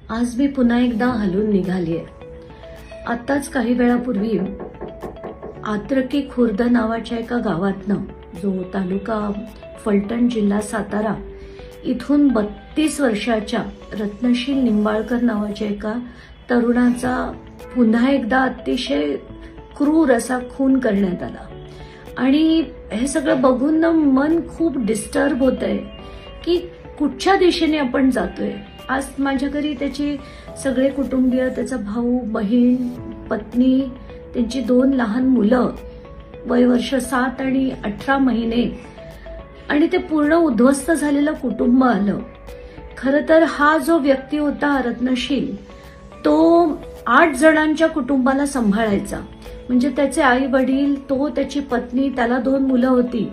आज मी पुन्हा एकदा हलून निघालीये। आताच काही वेळापूर्वी आत्रकी खुर्द नावाच्या एका गावातनं, जो तालुका फलटण जिल्हा सातारा इथून 32 वर्षाच्या रत्नशील निंबाळकर नावाच्या एका तरुणाचा पुन्हा एकदा अतिशय क्रूर असा खून करण्यात आला। आणि हे सगळं बघून मन खूप डिस्टर्ब होतंय की कुठच्या दिशेने आपण जातोय। आज माझ्या घरी त्याची सगळे कुटुंबीय, त्याचा भाऊ, बहीण, पत्नी, त्यांची 2 लहान मुलं, वय वर्ष 7 आणि 18 महिने, आणि ते पूर्ण उद्ध्वस्त झालेलं कुटुंब आलं। खरं तर हा जो व्यक्ती होता रत्नशील, तो 8 जणांच्या कुटुंबाला सांभाळायचा। म्हणजे त्याचे आई वडील, तो, त्याची पत्नी, त्याला 2 मुलं होती,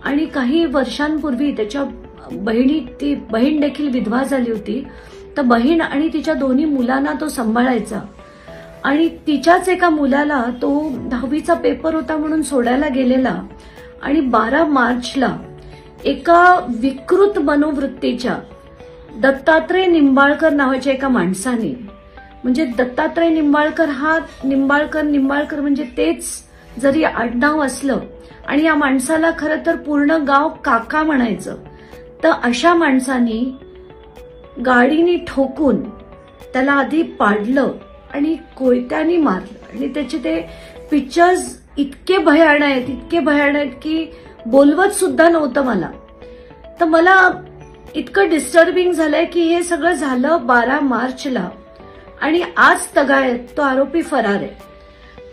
आणि काही वर्षांपूर्वी त्याच्या ती बहीण देखील विधवा झाली होती। तर बहीण आणि तिच्या 2 मुलांना तो सांभाळायचा। आणि तिच्याच एका मुलाला तो 10वीचा पेपर होता म्हणून सोडायला गेलेला, आणि 12 मार्चला एका विकृत मनोवृत्तीच्या दत्तात्रय निंबाळकर नावाच्या एका माणसाने, म्हणजे दत्तात्रय निंबाळकर हा निंबाळकर म्हणजे तेच जरी आडनाव असलं, आणि या माणसाला खरं तर पूर्ण गाव काका म्हणायचं, तर अशा माणसाने गाडीने ठोकून त्याला आधी पाडलं आणि कोयत्याने मारलं। आणि त्याचे ते पिक्चर्स इतके भयानक आहेत की बोलवत सुद्धा नव्हतं मला। तर मला इतकं डिस्टर्बिंग झालंय की हे सगळं झालं 12 मार्चला, आणि आज तगायत तो आरोपी फरार आहे।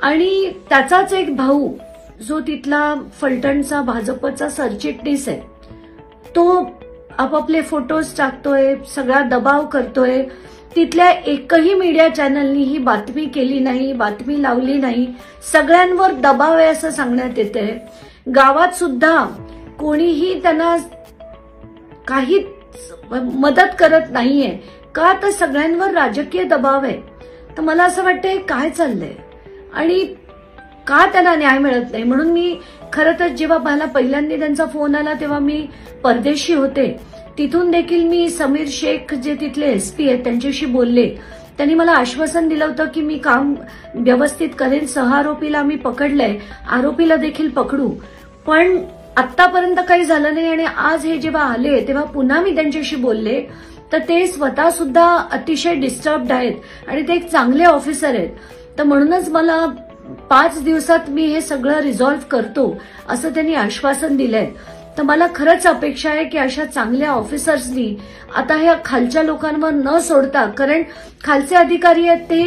आणि त्याचाच एक भाऊ, जो तिथला फलटणचा भाजपचा सरचिटणीस आहे, तो आपापले फोटोज टाकतोय, सगळा दबाव करतोय। तिथल्या एकही मीडिया चॅनलनी ही बातमी केली नाही, बातमी लावली नाही। सगळ्यांवर दबाव आहे असं सांगण्यात येतंय। गावात सुद्धा कोणीही त्यांना काही मदत करत नाहीये, का तर सगळ्यांवर राजकीय दबाव आहे। तर मला असं वाटतंय काय चाललंय आणि का त्यांना न्याय मिळत नाही। म्हणून मी खरं तर जेव्हा मला पहिल्यांदा त्यांचा फोन आला तेव्हा मी परदेशी होते। तिथून देखील मी समीर शेख, जे तिथले एसपी आहेत, त्यांच्याशी बोलले। त्यांनी मला आश्वासन दिलं होतं की मी काम व्यवस्थित करेन, सहआरोपीला मी पकडलंय, आरोपीला देखील पकडू। पण आतापर्यंत काही झालं नाही। आणि आज हे जेव्हा आले तेव्हा पुन्हा मी त्यांच्याशी बोलले, तर ते स्वतः सुद्धा अतिशय डिस्टर्ब्ड आहेत, आणि ते एक चांगले ऑफिसर आहेत। तर म्हणूनच मला 5 दिवसात मी हे सगळं रिझॉल्व्ह करतो असं त्यांनी आश्वासन दिलंय। तर मला खरंच अपेक्षा आहे की अशा चांगल्या ऑफिसर्सनी आता ह्या खालच्या लोकांवर न सोडता, कारण खालचे अधिकारी आहेत ते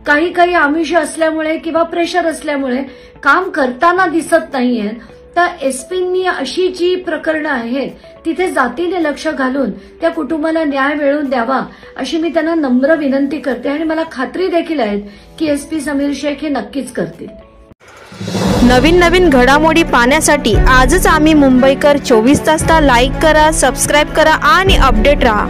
काही आमिष असल्यामुळे किंवा प्रेशर असल्यामुळे काम करताना दिसत नाहीयेत। तर एसपींनी अशी जी प्रकरणं आहेत तिथे जातीने लक्ष घालून त्या कुटुंबाला न्याय मिळवून द्यावा अशी मी त्यांना नम्र विनंती करते। आणि मला खात्री देखील आहे की एसपी समीर शेख हे नक्कीच करतील। नवीन घडामोडी पाहण्यासाठी आजच आम्ही मुंबईकर 24 तासला लाईक करा, सबस्क्राईब करा आणि अपडेट रहा।